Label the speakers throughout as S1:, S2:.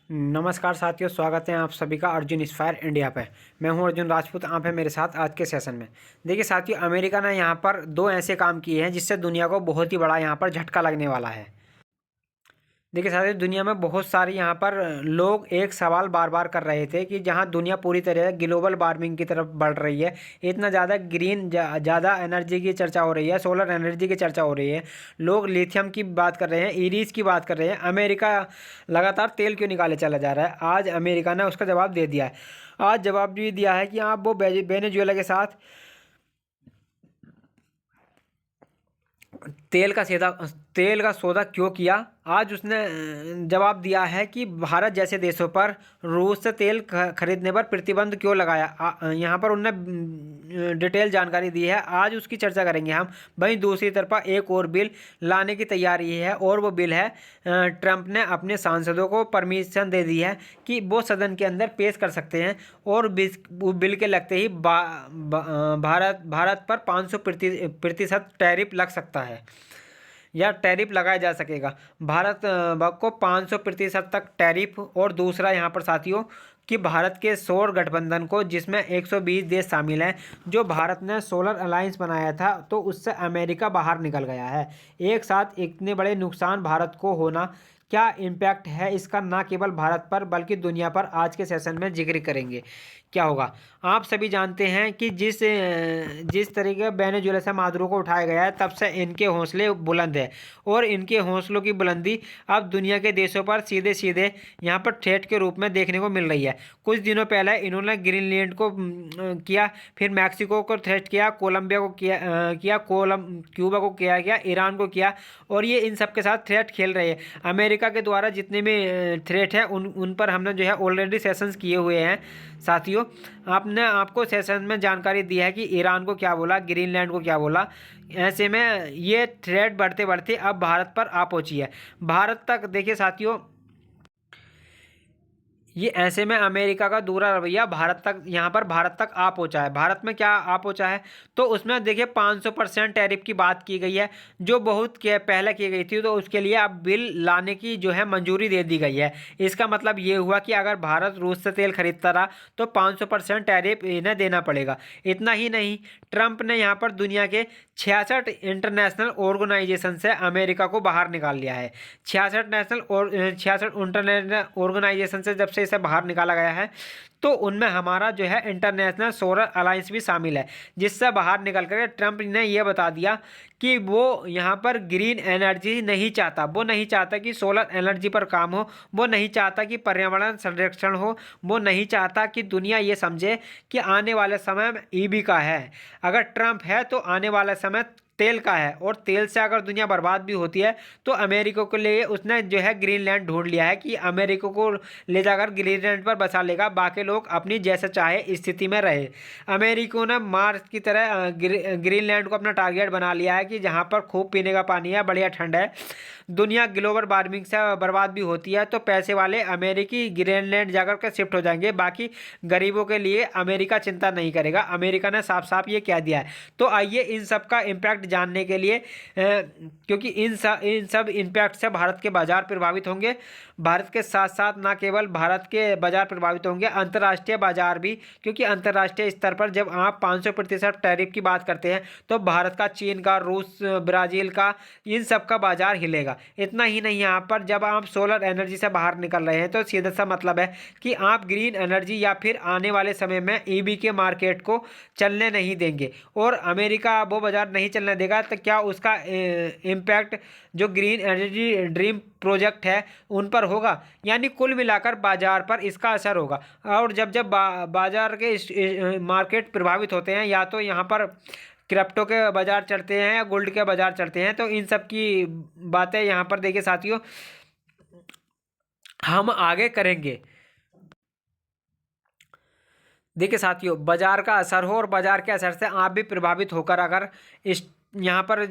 S1: नमस्कार साथियों, स्वागत है आप सभी का अर्जुन इंस्पायर इंडिया पे। मैं हूं अर्जुन राजपूत, आप हैं मेरे साथ आज के सेशन में। देखिए साथियों, अमेरिका ने यहां पर दो ऐसे काम किए हैं जिससे दुनिया को बहुत ही बड़ा यहां पर झटका लगने वाला है। देखिए साथियों, दुनिया में बहुत सारे यहाँ पर लोग एक सवाल बार बार कर रहे थे कि जहाँ दुनिया पूरी तरह ग्लोबल वार्मिंग की तरफ बढ़ रही है, इतना ज़्यादा ज़्यादा एनर्जी की चर्चा हो रही है, सोलर एनर्जी की चर्चा हो रही है, लोग लिथियम की बात कर रहे हैं, ईरीज की बात कर रहे हैं, अमेरिका लगातार तेल क्यों निकाले चला जा रहा है। आज अमेरिका ने उसका जवाब दे दिया है। आज जवाब भी दिया है कि आप वो वेनेजुएला के साथ तेल का सौदा क्यों किया। आज उसने जवाब दिया है कि भारत जैसे देशों पर रूस से तेल खरीदने पर प्रतिबंध क्यों लगाया। यहाँ पर उनने डिटेल जानकारी दी है, आज उसकी चर्चा करेंगे हम। वहीं दूसरी तरफ एक और बिल लाने की तैयारी है और वो बिल है, ट्रंप ने अपने सांसदों को परमिशन दे दी है कि वो सदन के अंदर पेश कर सकते हैं और बिल के लगते ही भारत पर 500% टैरिफ लग सकता है या टैरिफ लगाया जा सकेगा। भारत को 500% तक टैरिफ। और दूसरा यहाँ पर साथियों कि भारत के सौर गठबंधन को, जिसमें 120 देश शामिल हैं, जो भारत ने सोलर अलायंस बनाया था, तो उससे अमेरिका बाहर निकल गया है। एक साथ इतने बड़े नुकसान भारत को होना, क्या इम्पैक्ट है इसका, ना केवल भारत पर बल्कि दुनिया पर, आज के सेशन में जिक्र करेंगे क्या होगा। आप सभी जानते हैं कि जिस तरीके वेनेजुएला से मादुरो को उठाया गया है, तब से इनके हौसले बुलंद है और इनके हौसलों की बुलंदी अब दुनिया के देशों पर सीधे सीधे यहाँ पर थ्रेट के रूप में देखने को मिल रही है। कुछ दिनों पहले इन्होंने ग्रीनलैंड को किया, फिर मैक्सिको को थ्रेट किया, कोलंबिया को किया, क्यूबा को किया गया, ईरान को किया, और ये इन सब के साथ थ्रेट खेल रहे हैं। अमेरिका के द्वारा जितने भी थ्रेट है उन पर हमने जो है ऑलरेडी सेशंस किए हुए हैं। साथियों, आपको सेशन में जानकारी दी है कि ईरान को क्या बोला, ग्रीनलैंड को क्या बोला। ऐसे में ये थ्रेट बढ़ते बढ़ते अब भारत पर आ पहुंची है। भारत तक देखिए साथियों, ये ऐसे में अमेरिका का दूसरा रवैया भारत तक, यहाँ पर भारत तक आ पहुंचा है। भारत में क्या आ पहुंचा है, तो उसमें देखिए 500% टैरिफ की बात की गई है, जो बहुत पहले की गई थी। तो उसके लिए अब बिल लाने की जो है मंजूरी दे दी गई है। इसका मतलब ये हुआ कि अगर भारत रूस से तेल खरीदता रहा तो 500% टैरिफ इन्हें देना पड़ेगा। इतना ही नहीं, ट्रंप ने यहाँ पर दुनिया के 66 इंटरनेशनल ऑर्गेनाइजेशन से अमेरिका को बाहर निकाल लिया है। 66 इंटरनेशनल ऑर्गेनाइजेशन से जब से इसे बाहर निकाला गया है, तो उनमें हमारा जो है इंटरनेशनल सोलर अलायंस भी शामिल है, जिससे बाहर निकल कर ट्रंप ने यह बता दिया कि वो यहाँ पर ग्रीन एनर्जी नहीं चाहता। वो नहीं चाहता कि सोलर एनर्जी पर काम हो, वो नहीं चाहता कि पर्यावरण संरक्षण हो, वो नहीं चाहता कि दुनिया ये समझे कि आने वाले समय में ईवी का है। अगर ट्रंप है तो आने वाले समय तेल का है, और तेल से अगर दुनिया बर्बाद भी होती है तो अमेरिका के लिए उसने जो है ग्रीनलैंड ढूंढ लिया है कि अमेरिका को ले जाकर ग्रीनलैंड पर बसा लेगा, बाकी लोग अपनी जैसे चाहे स्थिति में रहे। अमेरिका ने मार्स की तरह ग्रीनलैंड को अपना टारगेट बना लिया है कि जहाँ पर खूब पीने का पानी है, बढ़िया ठंड है। दुनिया ग्लोबल वार्मिंग से बर्बाद भी होती है तो पैसे वाले अमेरिकी ग्रीनलैंड जाकर के शिफ्ट हो जाएंगे, बाकी गरीबों के लिए अमेरिका चिंता नहीं करेगा। अमेरिका ने साफ साफ ये कह दिया है। तो आइए इन सब का इम्पैक्ट जानने के लिए, क्योंकि इन सब इम्पैक्ट से भारत के बाजार प्रभावित होंगे। भारत के साथ साथ ना केवल भारत के बाजार प्रभावित होंगे, अंतर्राष्ट्रीय बाजार भी, क्योंकि अंतर्राष्ट्रीय स्तर पर जब आप 500% टैरिफ की बात करते हैं तो भारत का, चीन का, रूस, ब्राज़ील का, इन सब का बाजार हिलेगा। इतना ही नहीं, यहाँ पर जब आप सोलर एनर्जी से बाहर निकल रहे हैं तो सीधा सा मतलब है कि आप ग्रीन एनर्जी या फिर आने वाले समय में ईवी के मार्केट को चलने नहीं देंगे, और अमेरिका वो बाजार नहीं चलने देगा। तो क्या उसका इम्पैक्ट जो ग्रीन एनर्जी ड्रीम प्रोजेक्ट है उन पर होगा, यानी कुल मिलाकर बाजार पर इसका असर होगा। और जब जब बाजार के मार्केट प्रभावित होते हैं, या तो यहाँ पर क्रिप्टो के बाजार चढ़ते हैं या गोल्ड के बाजार चढ़ते हैं, तो इन सब की बातें यहाँ पर देखिए साथियों हम आगे करेंगे। देखिए साथियों, बाजार का असर हो और बाजार के असर से आप भी प्रभावित होकर अगर इस यहाँ पर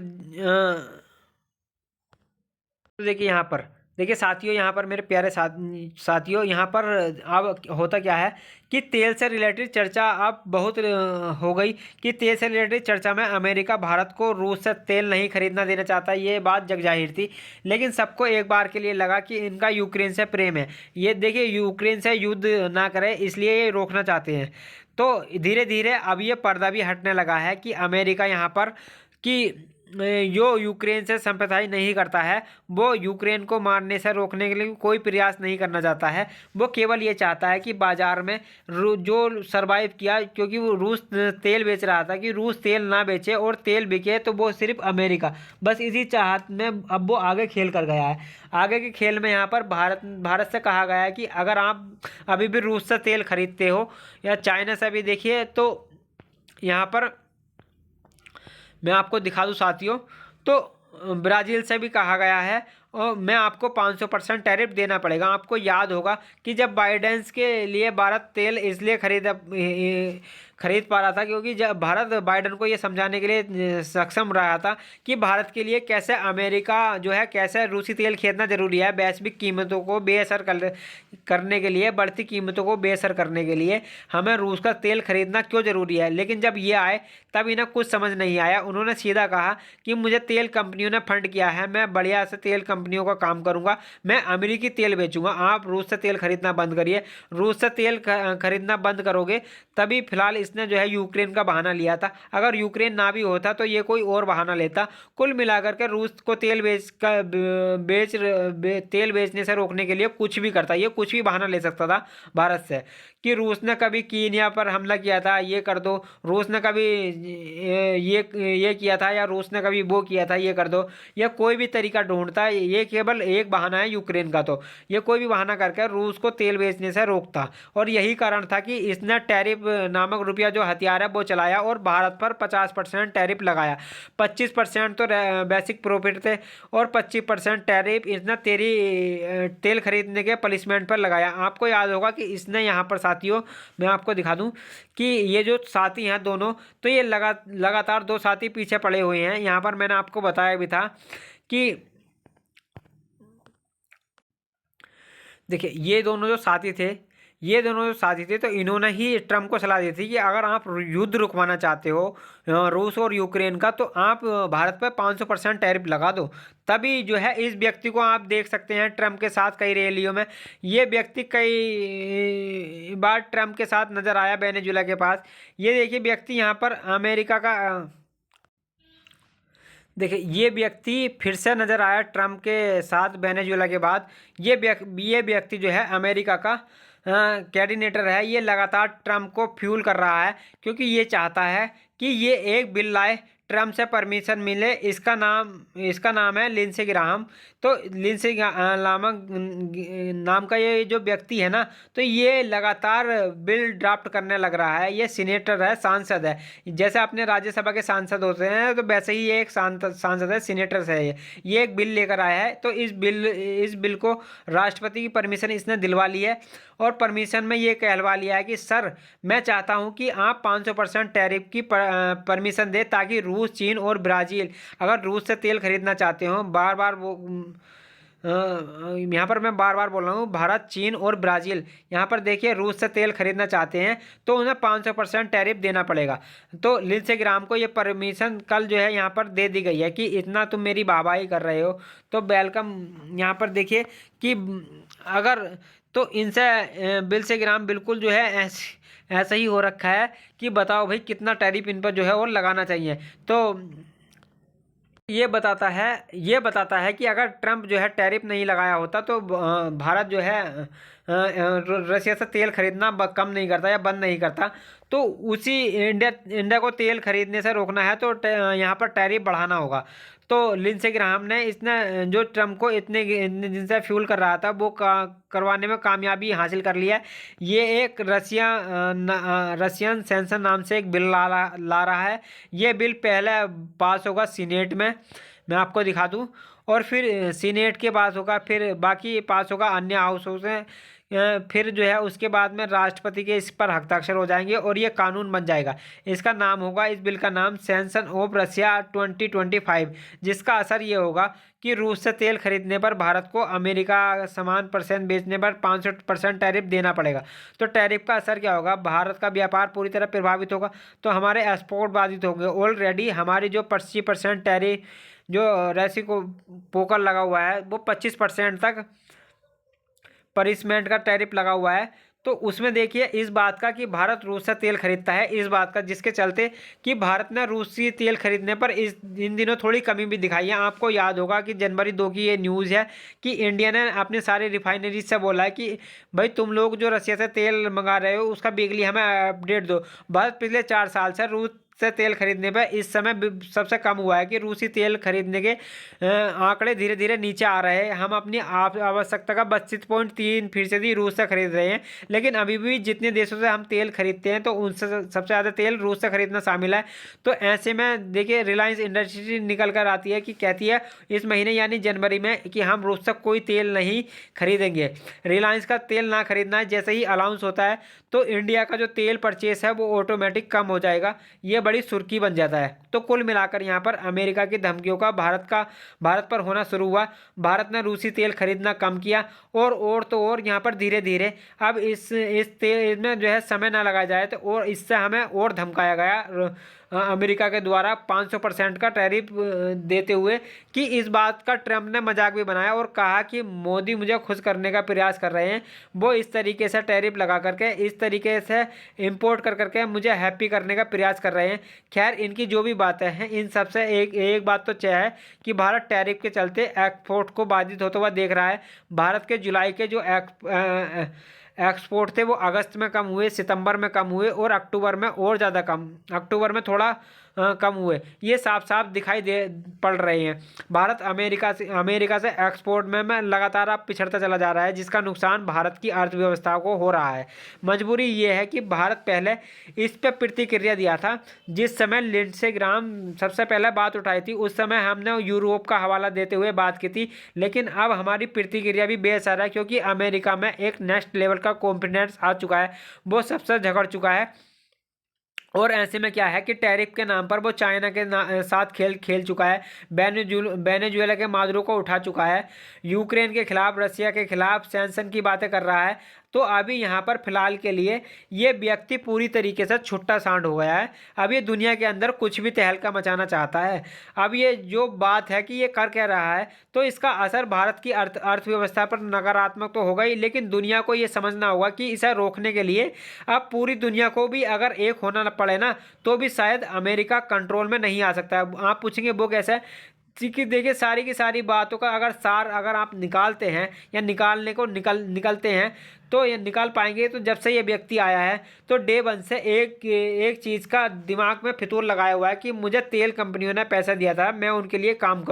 S1: तो देखिए यहाँ पर देखिए साथियों, यहाँ पर मेरे प्यारे साथियों, यहाँ पर अब होता क्या है कि तेल से रिलेटेड चर्चा अब बहुत हो गई कि तेल से रिलेटेड चर्चा में अमेरिका भारत को रूस से तेल नहीं खरीदना देना चाहता, ये बात जग जाहिर थी। लेकिन सबको एक बार के लिए लगा कि इनका यूक्रेन से प्रेम है, ये देखिए यूक्रेन से युद्ध ना करे इसलिए ये रोकना चाहते हैं। तो धीरे धीरे अब ये पर्दा भी हटने लगा है कि अमेरिका यहाँ पर कि जो यूक्रेन से सिंपैथाइज नहीं करता है, वो यूक्रेन को मारने से रोकने के लिए कोई प्रयास नहीं करना चाहता है। वो केवल ये चाहता है कि बाजार में जो सरवाइव किया, क्योंकि वो रूस तेल बेच रहा था, कि रूस तेल ना बेचे और तेल बिके तो वो सिर्फ अमेरिका, बस इसी चाहत में अब वो आगे खेल कर गया है। आगे के खेल में यहाँ पर भारत से कहा गया है कि अगर आप अभी भी रूस से तेल खरीदते हो या चाइना से भी, देखिए तो यहाँ पर मैं आपको दिखा दूँ साथियों, तो ब्राज़ील से भी कहा गया है और मैं आपको 500% टैरिफ देना पड़ेगा। आपको याद होगा कि जब बाइडेंस के लिए भारत तेल इसलिए खरीद पा रहा था क्योंकि जब भारत बाइडन को ये समझाने के लिए सक्षम रहा था कि भारत के लिए कैसे अमेरिका जो है, कैसे रूसी तेल खरीदना जरूरी है वैश्विक कीमतों को बेअसर करने के लिए, बढ़ती कीमतों को बेअसर करने के लिए हमें रूस का तेल खरीदना क्यों ज़रूरी है। लेकिन जब ये आए तब इन्हें कुछ समझ नहीं आया। उन्होंने सीधा कहा कि मुझे तेल कंपनियों ने फंड किया है, मैं बढ़िया से तेल कंपनियों का काम करूंगा, मैं अमेरिकी तेल बेचूंगा, आप रूस से तेल खरीदना बंद करिए। रूस से तेल खरीदना बंद करोगे तभी फिलहाल इसने जो है यूक्रेन का बहाना लिया था। अगर यूक्रेन ना भी होता तो ये कोई और बहाना लेता। कुल मिलाकर के रूस को तेल बेचने से रोकने के लिए कुछ भी करता, ये कुछ भी बहाना ले सकता था भारत से, कि रूस ने कभी कीनिया पर हमला किया था, ये कर दो, रूस ने कभी ये किया था, या रूस ने कभी वो किया था, ये कर दो। ये कोई भी तरीका ढूंढता है, ये केवल एक बहाना है यूक्रेन का, तो ये कोई भी बहाना करके रूस को तेल बेचने से रोकता। और यही कारण था कि इसने टैरिफ नामक रुपया जो हथियार है वो चलाया और भारत पर 50% टैरिफ लगाया। 25% तो बेसिक प्रॉफिट थे और 25% टैरिफ इसने तेल खरीदने के पलिसमेंट पर लगाया। आपको याद होगा कि इसने यहाँ पर साथियों, मैं आपको दिखा दूं कि ये जो साथी हैं दोनों, तो ये लगातार दो साथी पीछे पड़े हुए हैं। यहाँ पर मैंने आपको बताया भी था कि देखिए ये दोनों जो साथी थे तो इन्होंने ही ट्रम्प को सलाह दी थी कि अगर आप युद्ध रुकवाना चाहते हो रूस और यूक्रेन का, तो आप भारत पर 500% टैरिफ लगा दो। तभी जो है इस व्यक्ति को आप देख सकते हैं ट्रम्प के साथ कई रैलियों में। ये व्यक्ति कई बार ट्रम्प के साथ नजर आया वेनेजुएला के पास। ये देखिए व्यक्ति यहाँ पर अमेरिका का, देखिए ये व्यक्ति फिर से नज़र आया ट्रम्प के साथ वेनेजुएला के बाद। ये व्यक्ति जो है अमेरिका का कैंडिडेटर है। ये लगातार ट्रम्प को फ्यूल कर रहा है क्योंकि ये चाहता है कि ये एक बिल लाए, ट्रम्प से परमिशन मिले। इसका नाम है लिंडसे ग्राहम। तो लिंडसे नाम का ये जो व्यक्ति है ना, तो ये लगातार बिल ड्राफ्ट करने लग रहा है। ये सीनेटर है, सांसद है। जैसे अपने राज्यसभा के सांसद होते हैं तो वैसे ही ये एक सांसद है, सीनेटर है। ये एक बिल लेकर आया है। तो इस बिल को राष्ट्रपति की परमिशन इसने दिलवा ली है और परमिशन में ये कहलवा लिया है कि सर मैं चाहता हूं कि आप 500% टैरिफ की परमिशन दे, ताकि रूस, चीन और ब्राज़ील अगर रूस से तेल खरीदना चाहते हो, बार बार वो यहाँ पर मैं बार बार बोल रहा हूँ, भारत, चीन और ब्राज़ील यहाँ पर देखिए रूस से तेल खरीदना चाहते हैं तो उन्हें 500% टैरिफ देना पड़ेगा। तो लिंडसे ग्राहम को ये परमिशन कल जो है यहाँ पर दे दी गई है कि इतना तुम मेरी वाहवाही कर रहे हो तो वेलकम। यहाँ पर देखिए कि अगर तो इनसे लिंडसे ग्राहम बिल्कुल जो है ऐसा ही हो रखा है कि बताओ भाई कितना टैरिफ इन पर जो है और लगाना चाहिए। तो ये बताता है कि अगर ट्रम्प जो है टैरिफ नहीं लगाया होता तो भारत जो है रशिया से तेल खरीदना कम नहीं करता या बंद नहीं करता। तो उसी इंडिया को तेल खरीदने से रोकना है तो यहाँ पर टैरिफ बढ़ाना होगा। तो लिंडसे ग्राहम ने इसने जो ट्रम्प को इतने दिन से फ्यूल कर रहा था वो करवाने में कामयाबी हासिल कर लिया है। ये एक रशियन सेंसन नाम से एक बिल ला रहा है। ये बिल पहले पास होगा सीनेट में, मैं आपको दिखा दूं, और फिर सीनेट के पास होगा, फिर बाकी पास होगा अन्य हाउसों से फिर जो है उसके बाद में राष्ट्रपति के इस पर हस्ताक्षर हो जाएंगे और ये कानून बन जाएगा। इसका नाम होगा, इस बिल का नाम सैंक्शन ऑफ रशिया 2025, जिसका असर ये होगा कि रूस से तेल खरीदने पर भारत को अमेरिका समान परसेंट बेचने पर 500% टैरिफ देना पड़ेगा। तो टैरिफ का असर क्या होगा, भारत का व्यापार पूरी तरह प्रभावित होगा, तो हमारे एक्सपोर्ट बाधित होंगे। ऑलरेडी हमारी जो 25% टैरिफ जो रैसी को पोकर लगा हुआ है वो 25% तक परिसमेंट का टैरिफ लगा हुआ है। तो उसमें देखिए इस बात का कि भारत रूस से तेल खरीदता है, इस बात का जिसके चलते कि भारत ने रूसी तेल खरीदने पर इन दिनों थोड़ी कमी भी दिखाई है। आपको याद होगा कि जनवरी 2 की ये न्यूज़ है कि इंडिया ने अपने सारे रिफाइनरीज से बोला है कि भाई तुम लोग जो रशिया से तेल मंगा रहे हो उसका बिजली हमें अपडेट दो। भारत पिछले 4 साल से रूस से तेल खरीदने पर इस समय सबसे कम हुआ है कि रूसी तेल खरीदने के आंकड़े धीरे धीरे नीचे आ रहे हैं। हम अपनी आवश्यकता का 32.3% रूस से खरीद रहे हैं, लेकिन अभी भी जितने देशों से हम तेल खरीदते हैं तो उनसे सबसे ज़्यादा तेल रूस से खरीदना शामिल है। तो ऐसे में देखिए रिलायंस इंडस्ट्री निकल कर आती है कि कहती है इस महीने यानी जनवरी में कि हम रूस से कोई तेल नहीं खरीदेंगे। रिलायंस का तेल ना खरीदना है जैसे ही अलाउंस होता है तो इंडिया का जो तेल परचेस है वो ऑटोमेटिक कम हो जाएगा। ये बड़ी सुर्खी बन जाता है। तो कुल मिलाकर यहाँ पर अमेरिका की धमकियों का भारत पर होना शुरू हुआ। भारत ने रूसी तेल खरीदना कम किया और तो और यहाँ पर धीरे धीरे अब इस तेल में जो है समय ना लगाया जाए तो और इससे हमें और धमकाया गया अमेरिका के द्वारा 500% का टैरिफ देते हुए कि इस बात का ट्रम्प ने मजाक भी बनाया और कहा कि मोदी मुझे खुश करने का प्रयास कर रहे हैं। वो इस तरीके से टैरिफ लगा करके इस तरीके से इंपोर्ट कर करके मुझे हैप्पी करने का प्रयास कर रहे हैं। खैर इनकी जो भी बातें हैं इन सबसे एक बात तो तय है कि भारत टैरिफ के चलते एक्सपोर्ट को बाधित होता हुआ देख रहा है। भारत के जुलाई के जो एक्सपोर्ट थे वो अगस्त में कम हुए, सितंबर में कम हुए और अक्टूबर में और ज़्यादा कम, अक्टूबर में थोड़ा कम हुए। ये साफ साफ दिखाई दे पड़ रहे हैं। भारत अमेरिका से एक्सपोर्ट में लगातार अब पिछड़ता चला जा रहा है, जिसका नुकसान भारत की अर्थव्यवस्था को हो रहा है। मजबूरी ये है कि भारत पहले इस पर प्रतिक्रिया दिया था। जिस समय लिंडसे ग्राम सबसे पहले बात उठाई थी उस समय हमने यूरोप का हवाला देते हुए बात की थी, लेकिन अब हमारी प्रतिक्रिया भी बेअसर है क्योंकि अमेरिका में एक नेक्स्ट लेवल का कॉन्फिडेंस आ चुका है, वो सबसे झगड़ चुका है। और ऐसे में क्या है कि टैरिफ के नाम पर वो चाइना के साथ खेल चुका है, वेनेजुएला के मादुरो को उठा चुका है, यूक्रेन के खिलाफ रशिया के खिलाफ सैंक्शन की बातें कर रहा है। तो अभी यहाँ पर फिलहाल के लिए ये व्यक्ति पूरी तरीके से छुट्टा सांड हो गया है। अब ये दुनिया के अंदर कुछ भी तहलका मचाना चाहता है। अब ये जो बात है कि ये कर क्या रहा है तो इसका असर भारत की अर्थव्यवस्था पर नकारात्मक तो होगा ही, लेकिन दुनिया को ये समझना होगा कि इसे रोकने के लिए अब पूरी दुनिया को भी अगर एक होना पड़े ना तो भी शायद अमेरिका कंट्रोल में नहीं आ सकता है। आप पूछेंगे वो कैसे है कि देखिए सारी की सारी बातों का अगर सार अगर आप निकालते हैं या निकालने को निकलते हैं तो ये निकाल पाएंगे। तो जब से ये व्यक्ति आया है तो डे वन से एक चीज़ का दिमाग में फितूर लगाया हुआ है कि मुझे तेल कंपनियों ने पैसा दिया था, मैं उनके लिए काम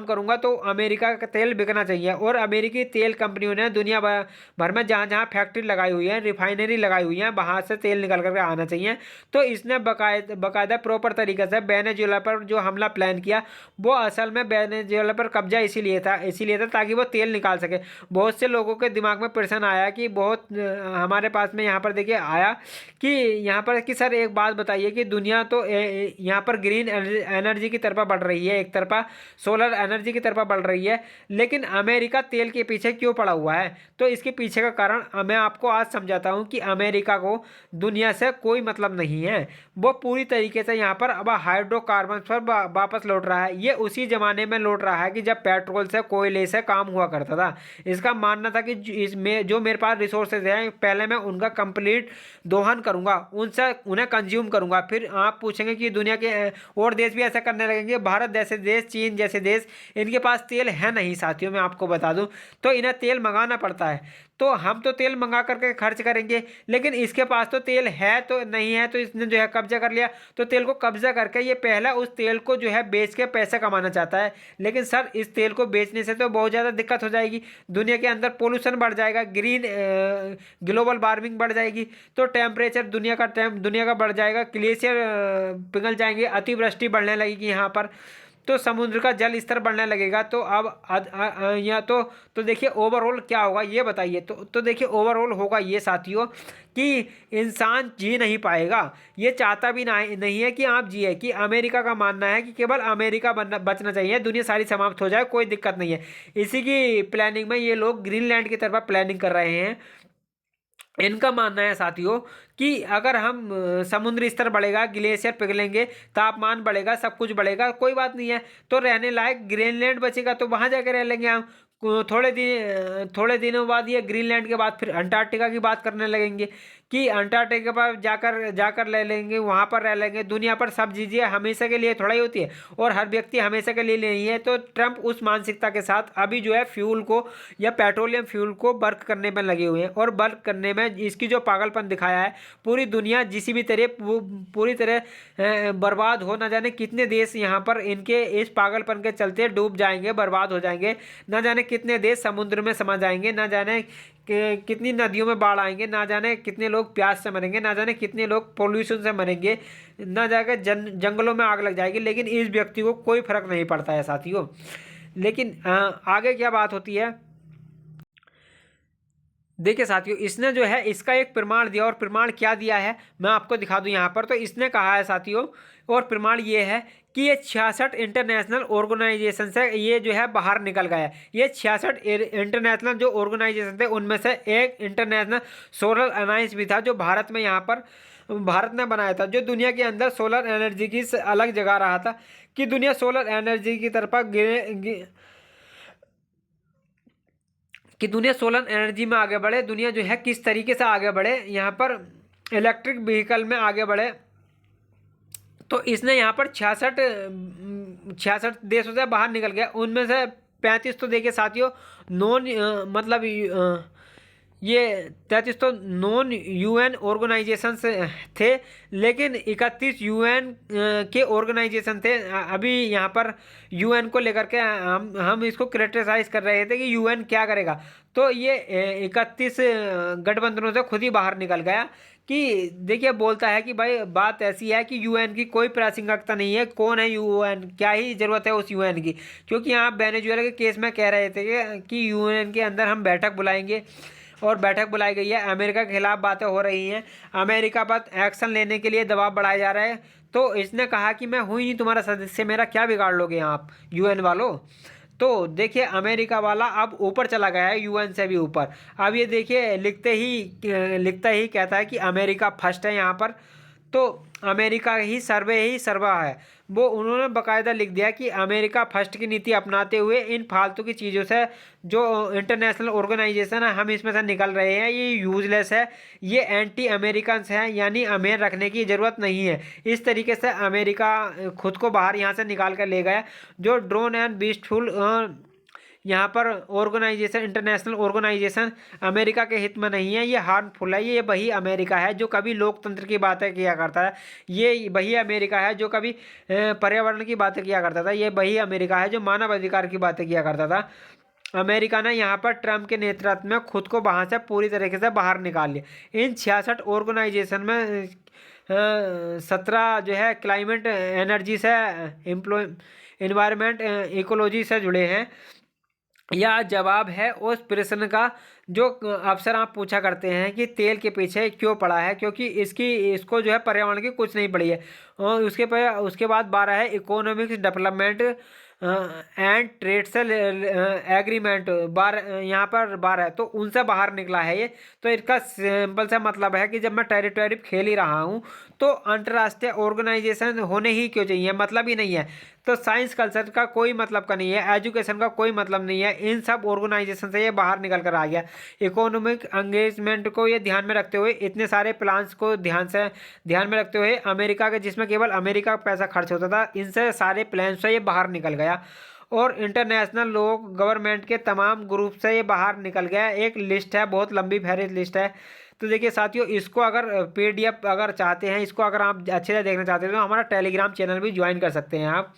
S1: करूंगा तो अमेरिका का तेल बिकना चाहिए। और अमेरिकी तेल कंपनियों ने दुनिया भर में जहाँ जहाँ फैक्ट्री लगाई हुई है, रिफाइनरी लगाई हुई है, वहाँ से तेल निकल करके आना चाहिए। तो इसने बाकायदा प्रॉपर तरीके से वेनेजुएला पर जो हमला प्लान किया वो असल में वेनेजुएला पर कब्जा इसीलिए था ताकि वो तेल निकाल सके। बहुत से लोगों के दिमाग में प्रश्न आया कि बहुत हमारे पास में यहाँ पर देखिए आया कि यहाँ पर कि सर एक बात बताइए कि दुनिया तो यहाँ पर ग्रीन एनर्जी की तरफ बढ़ रही है, एक तरफा सोलर एनर्जी की तरफ बढ़ रही है, लेकिन अमेरिका तेल के पीछे क्यों पड़ा हुआ है? तो इसके पीछे का कारण मैं आपको आज समझाता हूँ कि अमेरिका को दुनिया से कोई मतलब नहीं है। वो पूरी तरीके से यहाँ पर अब हाइड्रोकार्बन पर वापस लौट रहा है। ये उसी जमाने में लौट रहा है कि जब पेट्रोल से कोयले से काम हुआ करता था। इसका मानना था कि इसमें जो मेरे पास रिसोर्सेज हैं पहले मैं उनका कंप्लीट दोहन करूंगा, उन्हें कंज्यूम करूंगा। फिर आप पूछेंगे कि दुनिया के और देश भी ऐसा करने लगेंगे। भारत जैसे देश, चीन जैसे देश, इनके पास तेल है नहीं साथियों, मैं आपको बता दूं। तो इन्हें तेल मंगाना पड़ता है। तो हम तो तेल मंगा करके खर्च करेंगे, लेकिन इसके पास तो तेल है तो नहीं है, तो इसने जो है कब्जा कर लिया। तो तेल को कब्जा करके ये पहला उस तेल को जो है बेच के पैसे कमाना चाहता है। लेकिन सर इस तेल को बेचने से तो बहुत ज़्यादा दिक्कत हो जाएगी, दुनिया के अंदर पोल्यूशन बढ़ जाएगा, ग्लोबल वार्मिंग बढ़ जाएगी, तो टेम्परेचर दुनिया का बढ़ जाएगा, ग्लेशियर पिघल जाएंगे, अतिवृष्टि बढ़ने लगेगी यहाँ पर। तो समुद्र का जल स्तर बढ़ने लगेगा। तो अब या तो देखिए ओवरऑल क्या होगा ये बताइए। तो देखिए ओवरऑल होगा ये साथियों कि इंसान जी नहीं पाएगा, ये चाहता भी नहीं है कि आप जिए। कि अमेरिका का मानना है कि केवल अमेरिका बचना चाहिए, दुनिया सारी समाप्त हो जाए, कोई दिक्कत नहीं है। इसी की प्लानिंग में ये लोग ग्रीनलैंड की तरफ प्लानिंग कर रहे हैं। इनका मानना है साथियों कि अगर हम समुद्री स्तर बढ़ेगा, ग्लेशियर पिघलेंगे, तापमान बढ़ेगा, सब कुछ बढ़ेगा, कोई बात नहीं है, तो रहने लायक ग्रीनलैंड बचेगा, तो वहां जाकर रह लेंगे हम। थोड़े दिनों बाद ये ग्रीनलैंड के बाद फिर अंटार्कटिका की बात करने लगेंगे कि अंटार्कटिका पर जाकर जाकर ले लेंगे, वहां पर रह लेंगे। दुनिया पर सब चीजें हमेशा के लिए थोड़ा ही होती है और हर व्यक्ति हमेशा के लिए नहीं है। तो ट्रंप उस मानसिकता के साथ अभी जो है फ्यूल को या पेट्रोलियम फ्यूल को बर्क करने में लगे हुए हैं। और बर्क करने में इसकी जो पागलपन दिखाया है, पूरी दुनिया किसी भी तरह पूरी तरह बर्बाद हो, ना जाने कितने देश यहाँ पर इनके इस पागलपन के चलते डूब जाएंगे, बर्बाद हो जाएंगे। ना जाने कितने देश समुद्र में समा जाएंगे, ना जाने कितनी नदियों में बाढ़ आएंगे, ना जाने कितने लोग प्यास से मरेंगे, ना जाने कितने लोग पोल्यूशन से मरेंगे, ना जाकर जंगलों में आग लग जाएगी। लेकिन इस व्यक्ति को कोई फर्क नहीं पड़ता है साथियों। लेकिन आगे क्या बात होती है, देखिए साथियों, इसने जो है इसका एक प्रमाण दिया। और प्रमाण क्या दिया है मैं आपको दिखा दूं यहाँ पर। तो इसने कहा है साथियों, और प्रमाण ये है कि ये 66 इंटरनेशनल ऑर्गेनाइजेशन से ये जो है बाहर निकल गया है। ये 66 इंटरनेशनल जो ऑर्गेनाइजेशन थे उनमें से एक इंटरनेशनल सोलर अलायंस भी था, जो भारत में यहाँ पर भारत ने बनाया था, जो दुनिया के अंदर सोलर एनर्जी की अलग जगह रहा था कि दुनिया सोलर एनर्जी की तरफ कि दुनिया सोलर एनर्जी में आगे बढ़े, दुनिया जो है किस तरीके से आगे बढ़े, यहाँ पर इलेक्ट्रिक व्हीकल में आगे बढ़े। तो इसने यहाँ पर 66 देशों से बाहर निकल गया। उनमें से 35 तो देखिए साथियों नॉन मतलब ये 33 तो नॉन यूएन ऑर्गेनाइजेशन थे, लेकिन 31 यूएन के ऑर्गेनाइजेशन थे। अभी यहाँ पर यूएन को लेकर के हम इसको क्रिटिसाइज कर रहे थे कि यूएन क्या करेगा। तो ये 31 गठबंधनों से खुद ही बाहर निकल गया। कि देखिए बोलता है कि भाई बात ऐसी है कि यूएन की कोई प्रासंगिकता नहीं है, कौन है यूएन, क्या ही जरूरत है उस यूएन की। क्योंकि यहाँ वेनेजुएला के केस में कह रहे थे कि यूएन के अंदर हम बैठक बुलाएंगे, और बैठक बुलाई गई है। अमेरिका के खिलाफ बातें हो रही हैं, अमेरिका पर एक्शन लेने के लिए दबाव बढ़ाया जा रहा है। तो इसने कहा कि मैं हूँ ही नहीं तुम्हारा सदस्य, मेरा क्या बिगाड़ लोगे आप यूएन वालों। तो देखिए अमेरिका वाला अब ऊपर चला गया है, यूएन से भी ऊपर। अब ये देखिए लिखता ही कहता है कि अमेरिका फर्स्ट है यहाँ पर। तो अमेरिका ही सर्वा है। वो उन्होंने बाकायदा लिख दिया कि अमेरिका फर्स्ट की नीति अपनाते हुए इन फालतू की चीज़ों से जो इंटरनेशनल ऑर्गेनाइजेशन है हम इसमें से निकल रहे हैं, ये यूजलेस है, ये एंटी अमेरिकन है, यानी हमें रखने की ज़रूरत नहीं है। इस तरीके से अमेरिका खुद को बाहर यहाँ से निकाल कर ले गया। जो ड्रोन एंड बीस्टफुल यहाँ पर ऑर्गेनाइजेशन, इंटरनेशनल ऑर्गेनाइजेशन अमेरिका के हित में नहीं है, ये हार्मफुल है। ये वही अमेरिका है जो कभी लोकतंत्र की बातें किया करता है, ये वही अमेरिका है जो कभी पर्यावरण की बातें किया करता था, ये वही अमेरिका है जो मानव अधिकार की बातें किया करता था। अमेरिका ने यहाँ पर ट्रंप के नेतृत्व में खुद को वहाँ से पूरी तरीके से बाहर निकाल लिया। इन 66 ऑर्गेनाइजेशन में 17 जो है क्लाइमेट एनर्जी से एनवायरमेंट इकोलॉजी से जुड़े हैं। यह जवाब है उस प्रश्न का जो अक्सर आप पूछा करते हैं कि तेल के पीछे क्यों पड़ा है, क्योंकि इसको जो है पर्यावरण की कुछ नहीं पड़ी है। और उसके बाद 12 है इकोनॉमिक्स डेवलपमेंट एंड ट्रेड से एग्रीमेंट, यहाँ पर 12 है, तो उनसे बाहर निकला है ये। तो इसका सिंपल सा मतलब है कि जब मैं टैरिफ खेल ही रहा हूँ तो अंतर्राष्ट्रीय ऑर्गेनाइजेशन होने ही क्यों चाहिए, मतलब ही नहीं है। तो साइंस कल्चर का कोई मतलब का नहीं है, एजुकेशन का कोई मतलब नहीं है, इन सब ऑर्गेनाइजेशन से ये बाहर निकल कर आ गया। इकोनॉमिक एंगेजमेंट को ये ध्यान में रखते हुए, इतने सारे प्लान्स को ध्यान में रखते हुए, अमेरिका के जिसमें केवल अमेरिका का पैसा खर्च होता था, इनसे सारे प्लान से ये बाहर निकल गया। और इंटरनेशनल लोग गवर्नमेंट के तमाम ग्रुप से ये बाहर निकल गया। एक लिस्ट है, बहुत लंबी फहरिस्त लिस्ट है। तो देखिए साथियों, इसको अगर PDF अगर चाहते हैं, इसको अगर आप अच्छे से देखना चाहते हैं तो हमारा टेलीग्राम चैनल भी ज्वाइन कर सकते हैं आप।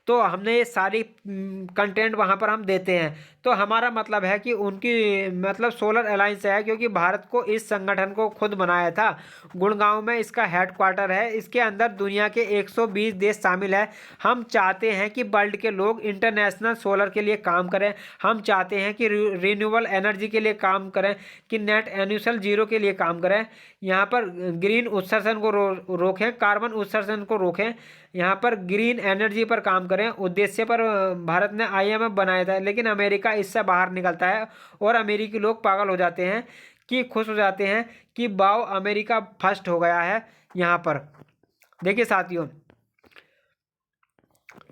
S1: तो हमने ये सारी कंटेंट वहाँ पर हम देते हैं। तो हमारा मतलब है कि उनकी मतलब सोलर अलायंस है, क्योंकि भारत को इस संगठन को खुद बनाया था। गुड़गांव में इसका हेडक्वार्टर है। इसके अंदर दुनिया के 120 देश शामिल है। हम चाहते हैं कि वर्ल्ड के लोग इंटरनेशनल सोलर के लिए काम करें। हम चाहते हैं कि रिन्यूएबल एनर्जी के लिए काम करें, कि नेट एमिशन जीरो के लिए काम करें। यहाँ पर ग्रीन उत्सर्जन को रोकें, कार्बन उत्सर्जन को रोकें। यहाँ पर ग्रीन एनर्जी पर काम करें। उद्देश्य पर भारत ने IMF बनाया था, लेकिन अमेरिका इससे बाहर निकलता है और अमेरिकी लोग पागल हो जाते हैं, कि खुश हो जाते हैं कि वाओ अमेरिका फर्स्ट हो गया है। यहाँ पर देखिए साथियों,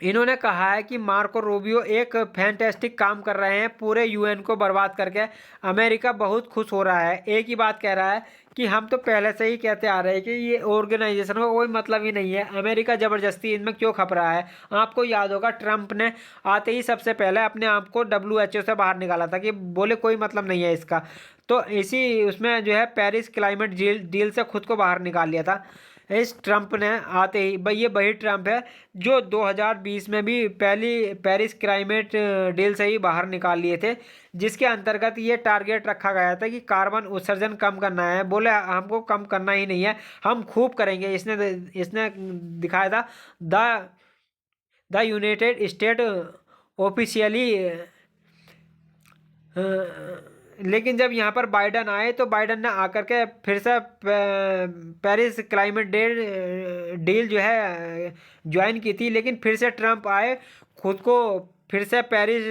S1: इन्होंने कहा है कि मार्को रूबियो एक फैंटेस्टिक काम कर रहे हैं पूरे UN को बर्बाद करके। अमेरिका बहुत खुश हो रहा है। एक ही बात कह रहा है कि हम तो पहले से ही कहते आ रहे हैं कि ये ऑर्गेनाइजेशन का कोई मतलब ही नहीं है, अमेरिका ज़बरदस्ती इनमें क्यों खप रहा है। आपको याद होगा ट्रंप ने आते ही सबसे पहले अपने आप को WHO से बाहर निकाला था, कि बोले कोई मतलब नहीं है इसका। तो इसी उसमें जो है पेरिस क्लाइमेट डील से खुद को बाहर निकाल लिया था इस ट्रंप ने आते ही। भाई ये वही ट्रंप है जो 2020 में भी पहली पेरिस क्लाइमेट डील से ही बाहर निकाल लिए थे, जिसके अंतर्गत ये टारगेट रखा गया था कि कार्बन उत्सर्जन कम करना है। बोले हमको कम करना ही नहीं है, हम खूब करेंगे। इसने दिखाया था द यूनाइटेड स्टेट ऑफिशियली। लेकिन जब यहाँ पर बाइडन आए तो बाइडन ने आकर के फिर से पेरिस क्लाइमेट डील जो है ज्वाइन की थी, लेकिन फिर से ट्रंप आए, खुद को फिर से पेरिस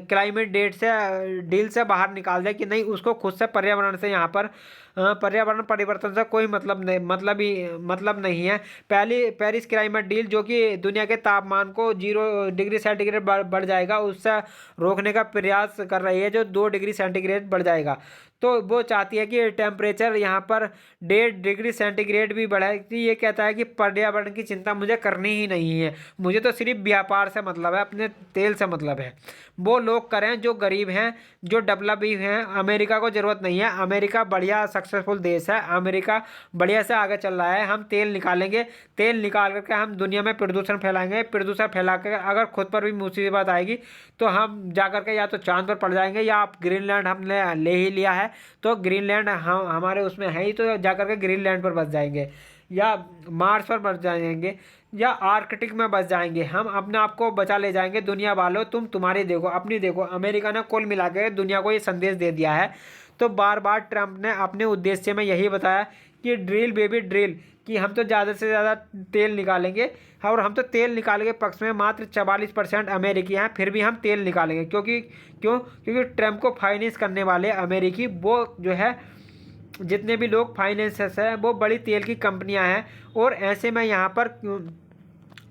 S1: क्लाइमेट डील से बाहर निकाल दिया, कि नहीं उसको खुद से पर्यावरण से यहाँ पर पर्यावरण परिवर्तन से कोई मतलब नहीं है। पहली पेरिस क्लाइमेट डील जो कि दुनिया के तापमान को 0 डिग्री सेंटीग्रेड बढ़ जाएगा, उससे रोकने का प्रयास कर रही है, जो 2 डिग्री सेंटीग्रेड बढ़ जाएगा। तो वो चाहती है कि टेम्परेचर यहाँ पर 1.5 डिग्री सेंटीग्रेड भी बढ़े। कि ये कहता है कि पर्यावरण की चिंता मुझे करनी ही नहीं है, मुझे तो सिर्फ व्यापार से मतलब है, अपने तेल से मतलब है। वो लोग करें जो गरीब हैं, जो डेवलप भी हैं। अमेरिका को ज़रूरत नहीं है, अमेरिका बढ़िया सक्सेसफुल देश है, अमेरिका बढ़िया से आगे चल रहा है। हम तेल निकालेंगे, तेल निकाल करके हम दुनिया में प्रदूषण फैलाएंगे, प्रदूषण फैला कर अगर खुद पर भी मुसीबत आएगी तो हम जा करके या तो चांद पर पड़ जाएंगे, या आप ग्रीनलैंड हमने ले ही लिया है तो ग्रीनलैंड हम हमारे उसमें है ही, तो जा करके ग्रीनलैंड पर बस जाएंगे, या मार्स पर बच जाएंगे, या आर्कटिक में बच जाएंगे। हम अपने आप को बचा ले जाएंगे। दुनिया वालों तुम्हारी देखो, अपनी देखो। अमेरिका ने कुल मिला के दुनिया को ये संदेश दे दिया है। तो बार बार ट्रंप ने अपने उद्देश्य में यही बताया कि ड्रिल बेबी ड्रिल, कि हम तो ज़्यादा से ज़्यादा तेल निकालेंगे, और हम तो तेल निकालने के पक्ष में मात्र 44% अमेरिकी हैं, फिर भी हम तेल निकालेंगे। क्योंकि ट्रंप को फाइनेंस करने वाले अमेरिकी, वो जो है जितने भी लोग फाइनेंसर्स हैं, वो बड़ी तेल की कंपनियां हैं। और ऐसे में यहाँ पर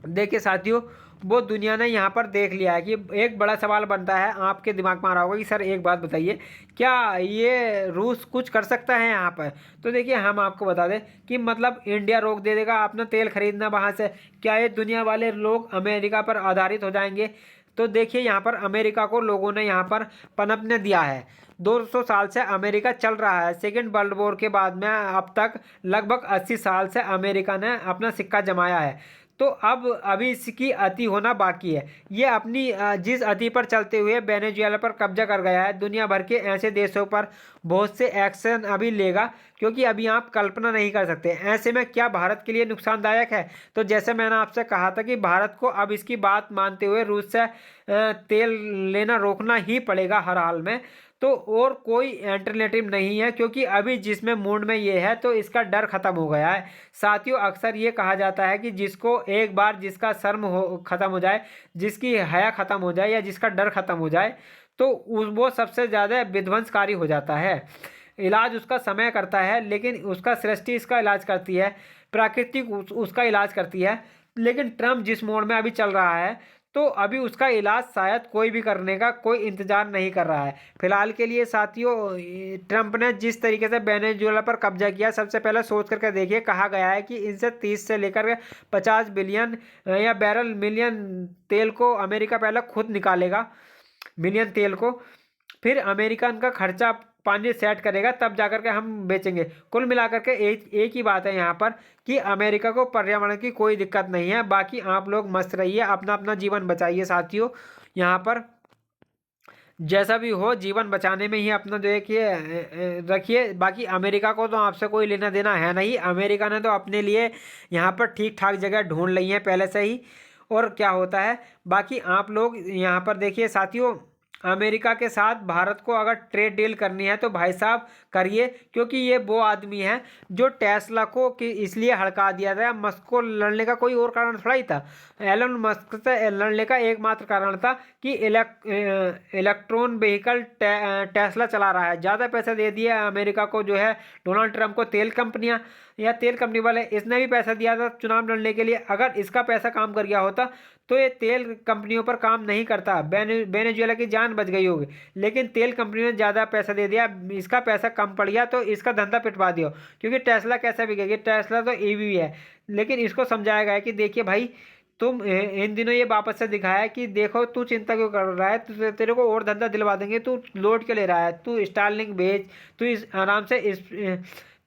S1: देखिए साथियों, वो दुनिया ने यहाँ पर देख लिया है कि एक बड़ा सवाल बनता है आपके दिमाग में आ रहा होगा कि सर एक बात बताइए, क्या ये रूस कुछ कर सकता है यहाँ पर। तो देखिए हम आपको बता दें कि मतलब इंडिया रोक दे देगा अपना तेल खरीदना वहाँ से, क्या ये दुनिया वाले लोग अमेरिका पर आधारित हो जाएंगे। तो देखिए यहाँ पर अमेरिका को लोगों ने यहाँ पर पनपने दिया है। 200 साल से अमेरिका चल रहा है। सेकेंड वर्ल्ड वॉर के बाद में अब तक लगभग 80 साल से अमेरिका ने अपना सिक्का जमाया है। तो अब अभी इसकी अति होना बाकी है। ये अपनी जिस अति पर चलते हुए वेनेजुएला पर कब्जा कर गया है, दुनिया भर के ऐसे देशों पर बहुत से एक्शन अभी लेगा, क्योंकि अभी आप कल्पना नहीं कर सकते। ऐसे में क्या भारत के लिए नुकसानदायक है। तो जैसे मैंने आपसे कहा था कि भारत को अब इसकी बात मानते हुए रूस से तेल लेना रोकना ही पड़ेगा हर हाल में। तो और कोई अल्टरनेटिव नहीं है, क्योंकि अभी जिसमें मूड में ये है तो इसका डर खत्म हो गया है। साथियों अक्सर ये कहा जाता है कि जिसको एक बार जिसका शर्म हो खत्म हो जाए, जिसकी हया खत्म हो जाए, या जिसका डर खत्म हो जाए, तो वो सबसे ज़्यादा विध्वंसकारी हो जाता है। इलाज उसका समय करता है, लेकिन उसका सृष्टि इसका इलाज करती है, प्रकृति उसका इलाज करती है। लेकिन ट्रम्प जिस मोड में अभी चल रहा है, तो अभी उसका इलाज शायद कोई भी करने का कोई इंतजार नहीं कर रहा है। फिलहाल के लिए साथियों, ट्रंप ने जिस तरीके से वेनेजुएला पर कब्जा किया, सबसे पहले सोच करके देखिए। कहा गया है कि इनसे 30 से लेकर 50 बिलियन या मिलियन तेल को अमेरिका पहले खुद निकालेगा, मिलियन तेल को। फिर अमेरिका उनका खर्चा पानी सेट करेगा, तब जाकर के हम बेचेंगे। कुल मिलाकर के एक ही बात है यहाँ पर कि अमेरिका को पर्यावरण की कोई दिक्कत नहीं है। बाकी आप लोग मस्त रहिए, अपना अपना जीवन बचाइए साथियों। यहाँ पर जैसा भी हो जीवन बचाने में ही अपना जो है कि रखिए। बाकी अमेरिका को तो आपसे कोई लेना देना है नहीं, अमेरिका ने तो अपने लिए यहाँ पर ठीक ठाक जगह ढूंढ ली है पहले से ही। और क्या होता है, बाकी आप लोग यहाँ पर देखिए साथियों, अमेरिका के साथ भारत को अगर ट्रेड डील करनी है तो भाई साहब करिए, क्योंकि ये वो आदमी है जो टेस्ला को कि इसलिए हड़का दिया था। मस्क को लड़ने का कोई और कारण थोड़ा ही था। एलन मस्क से लड़ने का एकमात्र कारण था कि इलेक्ट्रॉन व्हीकल टेस्ला चला रहा है। ज़्यादा पैसे दे दिए अमेरिका को जो है डोनाल्ड ट्रंप को, तेल कंपनियां या तेल कंपनी वाले, इसने भी पैसा दिया था चुनाव लड़ने के लिए। अगर इसका पैसा काम कर गया होता तो ये तेल कंपनियों पर काम नहीं करता, वेनेजुएला की जान बच गई होगी। लेकिन तेल कंपनी ने ज़्यादा पैसा दे दिया, इसका पैसा कम पड़ गया तो इसका धंधा पिटवा दिया। क्योंकि टेस्ला कैसे बिकेगी, टेस्ला तो ईवी है। लेकिन इसको समझाया गया कि देखिए भाई, तुम इन दिनों ये वापस से दिखाया है कि देखो तू चिंता क्यों कर रहा है, तेरे को और धंधा दिलवा देंगे, तू लोड क्यों ले रहा है, तू स्टारलिंक भेज, तू इस आराम से इस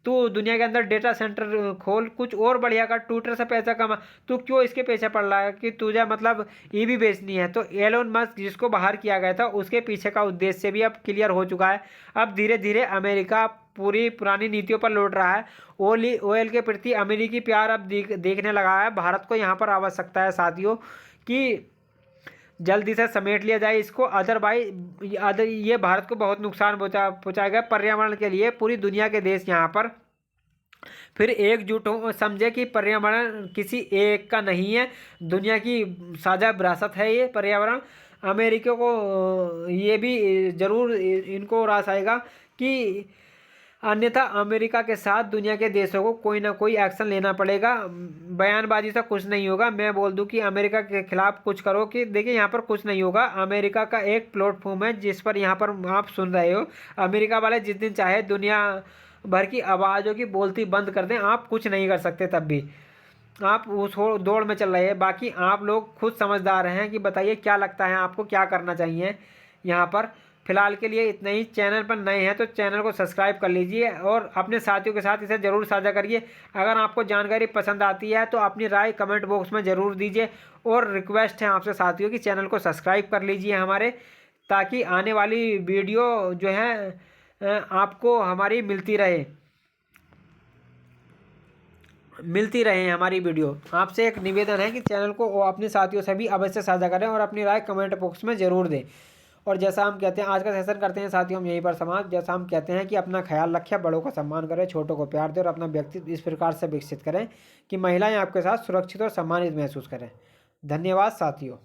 S1: तू दुनिया के अंदर डेटा सेंटर खोल, कुछ और बढ़िया कर, ट्विटर से पैसा कमा। तू क्यों इसके पीछे पड़ रहा है कि तुझे मतलब ईवी बेचनी है। तो एलोन मस्क जिसको बाहर किया गया था उसके पीछे का उद्देश्य भी अब क्लियर हो चुका है। अब धीरे धीरे अमेरिका पूरी पुरानी नीतियों पर लौट रहा है। ऑयल के प्रति अमेरिकी प्यार अब देखने लगा है। भारत को यहाँ पर आवश्यकता है साथियों कि जल्दी से समेट लिया जाए इसको, अदर ये भारत को बहुत नुकसान पहुँचाएगा। पर्यावरण के लिए पूरी दुनिया के देश यहाँ पर फिर एकजुट हो, समझे कि पर्यावरण किसी एक का नहीं है, दुनिया की साझा विरासत है ये पर्यावरण। अमेरिका को ये भी जरूर इनको रास आएगा कि अन्यथा अमेरिका के साथ दुनिया के देशों को कोई ना कोई एक्शन लेना पड़ेगा। बयानबाजी से कुछ नहीं होगा। मैं बोल दूं कि अमेरिका के खिलाफ कुछ करो, कि देखिए यहाँ पर कुछ नहीं होगा। अमेरिका का एक प्लेटफॉर्म है जिस पर यहाँ पर आप सुन रहे हो। अमेरिका वाले जिस दिन चाहे दुनिया भर की आवाज़ों की बोलती बंद कर दें, आप कुछ नहीं कर सकते। तब भी आप उस दौड़ में चल रहे हैं। बाकी आप लोग खुद समझदार हैं कि बताइए क्या लगता है आपको, क्या करना चाहिए। यहाँ पर फिलहाल के लिए इतना ही। चैनल पर नए हैं तो चैनल को सब्सक्राइब कर लीजिए और अपने साथियों के साथ इसे ज़रूर साझा करिए। अगर आपको जानकारी पसंद आती है तो अपनी राय कमेंट बॉक्स में ज़रूर दीजिए। और रिक्वेस्ट है आपसे साथियों कि चैनल को सब्सक्राइब कर लीजिए हमारे, ताकि आने वाली वीडियो जो है आपको हमारी मिलती रहे हमारी वीडियो। आपसे एक निवेदन है कि चैनल को अपने साथियों से भी अवश्य साझा करें और अपनी राय कमेंट बॉक्स में ज़रूर दें। और जैसा हम कहते हैं, आज का सेशन करते हैं साथियों हम यहीं पर समाप्त। जैसा हम कहते हैं कि अपना ख्याल रखें, बड़ों का सम्मान करें, छोटों को प्यार दें और अपना व्यक्तित्व इस प्रकार से विकसित करें कि महिलाएं आपके साथ सुरक्षित और सम्मानित महसूस करें। धन्यवाद साथियों।